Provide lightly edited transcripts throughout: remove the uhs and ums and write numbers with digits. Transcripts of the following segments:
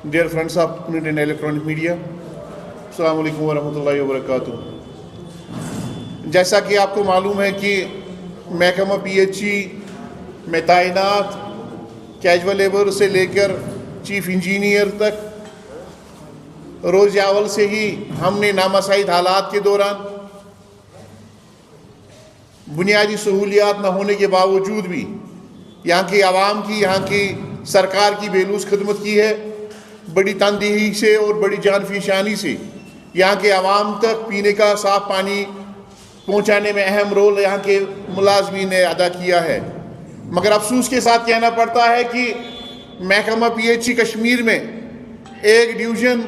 Dear friends of print and electronic media, अस्सलाम वालेकुम वरहमतुल्लाहि वबरकातुहू। जैसा कि आपको मालूम है कि महकमा PHE में तैनात कैजुअल लेबर से लेकर चीफ इंजीनियर तक रोज़ अव्वल से ही हमने नामसाइद हालात के दौरान बुनियादी सहूलियात न होने के बावजूद भी यहाँ की आवाम की, यहाँ की सरकार की बेलूस खिदमत की है। बड़ी तनदेही से और बड़ी जानफिशानी से यहाँ के आवाम तक पीने का साफ पानी पहुँचाने में अहम रोल यहाँ के मुलाजमीन ने अदा किया है। मगर अफसोस के साथ कहना पड़ता है कि महकमा PHE कश्मीर में एक division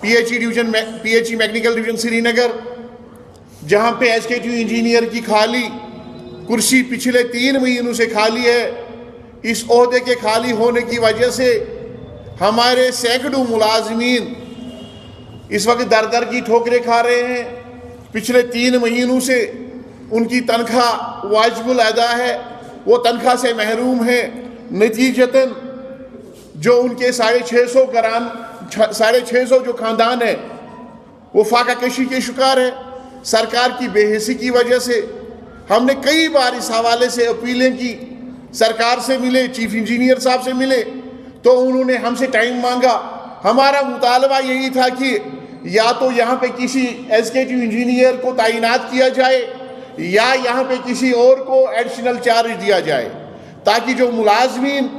PHE mechanical division Srinagar, जहाँ पे SK2 इंजीनियर की खाली कुर्सी पिछले 3 महीनों से खाली है। इस ओहदे के खाली होने की वजह से हमारे सैकड़ों मुलाजमीन इस वक्त दर दर की ठोकरें खा रहे हैं। पिछले 3 महीनों से उनकी तनख्वाह वाजिबुल अदा है, वो तनख्वाह से महरूम है। नतीजतन जो उनके 650 जो ख़ानदान है वो फाका कशी के शिकार है। सरकार की बेहिसी की वजह से हमने कई बार इस हवाले से अपीलें की, सरकार से मिले, चीफ इंजीनियर साहब से मिले, तो उन्होंने हमसे टाइम मांगा। हमारा मुतालबा यही था कि या तो यहाँ पे किसी SK2 इंजीनियर को तैनात किया जाए या यहाँ पे किसी और को एडिशनल चार्ज दिया जाए, ताकि जो मुलाजमीन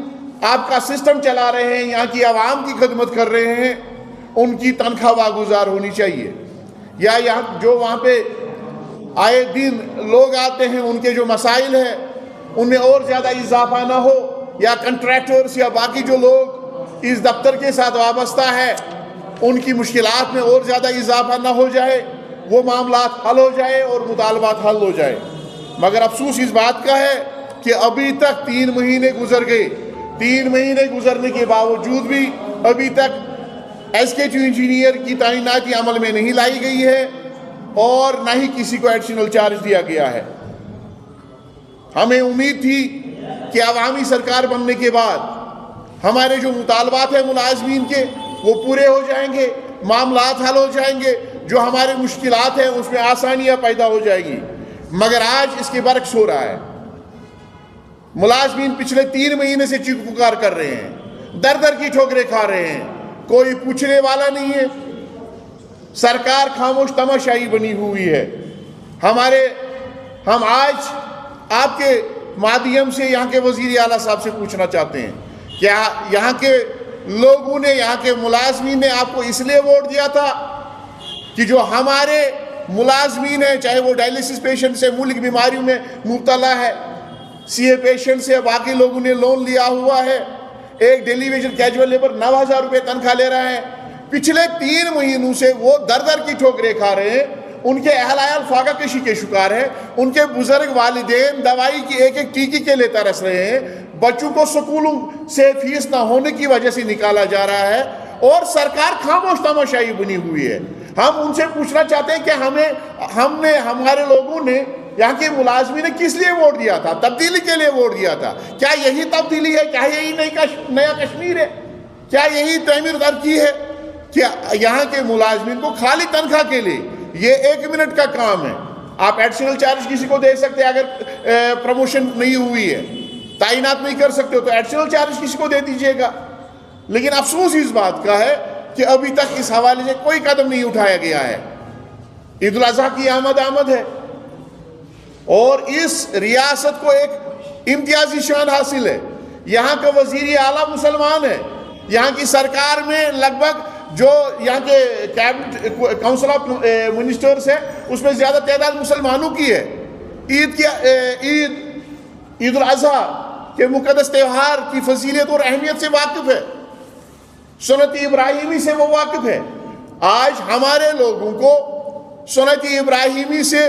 आपका सिस्टम चला रहे हैं, यहाँ की आवाम की खिदमत कर रहे हैं, उनकी तनख्वाह वागुजार होनी चाहिए। या यहाँ जो वहाँ पे आए दिन लोग आते हैं, उनके जो मसाइल हैं उनमें और ज़्यादा इजाफा ना हो, या कंट्रैक्टर्स या बाकी जो लोग इस दफ्तर के साथ वाबस्ता है उनकी मुश्किलात में और ज़्यादा इजाफा ना हो जाए, वो मामलात हल हो जाए और मुतालबात हल हो जाए। मगर अफसोस इस बात का है कि अभी तक 3 महीने गुजर गए। 3 महीने गुजरने के बावजूद भी अभी तक SK2 इंजीनियर की तैनाती अमल में नहीं लाई गई है और न ही किसी को एडिशनल चार्ज दिया गया है। हमें उम्मीद थी कि अवामी सरकार बनने के बाद हमारे जो मुतालबात हैं मुलाजमीन के वो पूरे हो जाएंगे, मामलात हल हो जाएंगे, जो हमारे मुश्किलात हैं उसमें आसानियाँ पैदा हो जाएगी। मगर आज इसके बरक्स हो रहा है। मुलाजमीन पिछले 3 महीने से चीख पुकार कर रहे हैं, दर दर की ठोकरें खा रहे हैं, कोई पूछने वाला नहीं है। सरकार खामोश तमाशाई बनी हुई है। हम आज आपके माध्यम से यहाँ के वज़ीर आला साहब से पूछना चाहते हैं, क्या यहाँ के लोगों ने, यहाँ के मुलाजमीन ने आपको इसलिए वोट दिया था कि जो हमारे मुलाजमीन हैं, चाहे वो डायलिसिस पेशेंट से, मुल्क बीमारियों में मुब्तला है, CA पेशेंट से, बाकी लोगों ने लोन लिया हुआ है, एक डेलीवेजन कैजुअल लेबर 9,000 रुपये तनख्वाह ले रहा है, पिछले 3 महीनों से वो दर दर की ठोकरें खा रहे हैं। उनके अहल फाका कशी के शिकार हैं, उनके बुजुर्ग वालिदैन दवाई की एक टीकी के लिए तरस रहे हैं, बच्चों को स्कूलों से फीस ना होने की वजह से निकाला जा रहा है और सरकार खामोश तमाशाई बनी हुई है। हम उनसे पूछना चाहते हैं कि हमारे लोगों ने, यहाँ के मुलाजमीन ने किस लिए वोट दिया था? तब्दीली के लिए वोट दिया था। क्या यही तब्दीली है? क्या यही नया कश्मीर है? क्या यही तमीर तरक्की है? क्या यहाँ के मुलाजमीन को खाली तनख्वाह के लिए ये 1 मिनट का काम है? आप एडिशनल चार्ज किसी को दे सकते हैं, अगर प्रमोशन नहीं हुई है, तैनात नहीं कर सकते हो तो एडिशनल चार्ज किसी को दे दीजिएगा। लेकिन अफसोस इस बात का है कि अभी तक इस हवाले से कोई कदम नहीं उठाया गया है। ईद उल अज़हा की आमद है और इस रियासत को एक इम्तियाजी शान हासिल है। यहाँ का वज़ीर आला मुसलमान है। यहाँ की सरकार में लगभग जो यहाँ के कैबिनेट काउंसिल ऑफ मिनिस्टर्स है उसमें ज़्यादा तादाद मुसलमानों की है। ईद उल अज़हा के मुक़द्दस त्यौहार की फजीलत और अहमियत से वाकिफ़ है, सुन्नत इब्राहिमी से वो वाकिफ़ है। आज हमारे लोगों को सुन्नत इब्राहिमी से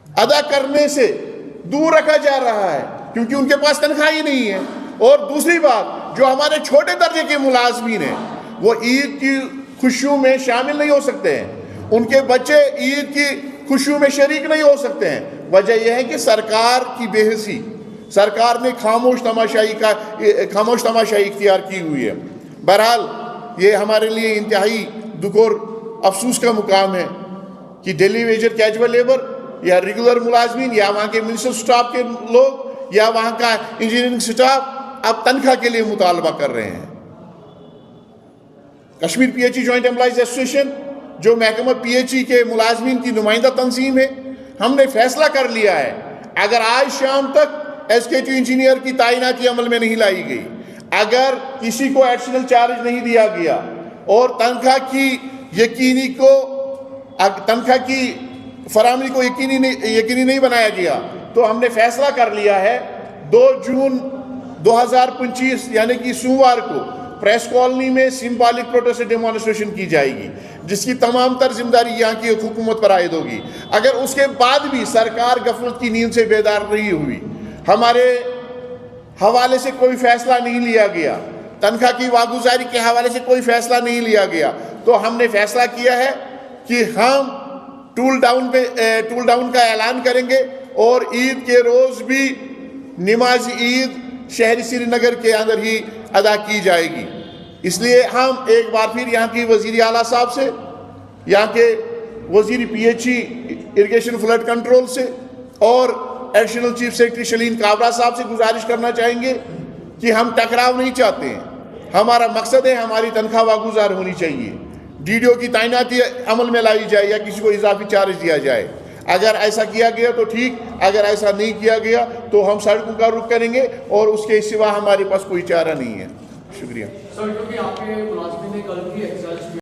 अदा करने से दूर रखा जा रहा है क्योंकि उनके पास तनख्वाह ही नहीं है। और दूसरी बात, जो हमारे छोटे दर्जे के मुलाजमीन हैं वो ईद की खुशियों में शामिल नहीं हो सकते हैं, उनके बच्चे ईद की खुशियों में शरीक नहीं हो सकते हैं। वजह यह है कि सरकार की बेहिसी, سرکار نے خاموش تماشائی اختیار کی ہوئی ہے. بہرحال یہ ہمارے لیے انتہائی دکھ اور افسوس کا مقام ہے کہ ڈیلی ویجر کیجول لیبر یا ریگولر ملازمین یا وہاں کے منسٹر سٹاف کے لوگ یا وہاں کا انجینئرنگ سٹاف اب تنخواہ کے لیے مطالبہ کر رہے ہیں. Kashmir P H E joint employees association جو محکمہ پی ایچ ای کے ملازمین کی نمائندہ تنظیم ہے، ہم نے فیصلہ کر لیا ہے اگر آج شام تک ایگزیکٹو انجینئر کی تعیناتی عمل میں نہیں لائی گئی، اگر کسی کو ایڈیشنل چارج نہیں دیا گیا اور تنخواہ کی فراہمی کو یقینی نہیں بنایا گیا، تو ہم نے فیصلہ کر لیا ہے 2 جون 2025 یعنی کہ سوموار کو پریس کالونی میں سمبولک پروٹیسٹ ڈیمانسٹریشن کی جائے گی، جس کی تمام تر ذمہ داری یہاں کی حکومت پر عائد ہوگی. اگر اس کے بعد بھی سرکار غفلت کی نیند سے بیدار نہیں ہوئی، ہمارے حوالے سے کوئی فیصلہ نہیں لیا گیا، تنخواہ کی واگزاری کے حوالے سے کوئی فیصلہ نہیں لیا گیا، تو ہم نے فیصلہ کیا ہے کہ ہم ٹول ڈاؤن کا اعلان کریں گے اور عید کے روز بھی نماز عید شہری سری نگر کے اندر ہی ادا کی جائے گی. اس لیے ہم ایک بار پھر یہاں کی وزیر اعلیٰ صاحب سے، یہاں کے وزیر P H E irrigation flood control سے اور additional chief secretary Shaleen Kabra صاحب سے گزارش کرنا چاہیں گے کہ ہم ٹکراؤ نہیں چاہتے ہیں. ہمارا مقصد ہے ہماری تنخواہ واگزار ہونی چاہیے، ڈی ڈی او کی تعیناتی عمل میں لائی جائے یا کسی کو اضافی چارج دیا جائے. اگر ایسا کیا گیا تو ٹھیک، اگر ایسا نہیں کیا گیا تو ہم سڑکوں کا رخ کریں گے اور اس کے سوا ہمارے پاس کوئی چارہ نہیں ہے. شکریہ. سر، کیونکہ آپ کے ملازمین نے کل بھی احتجاج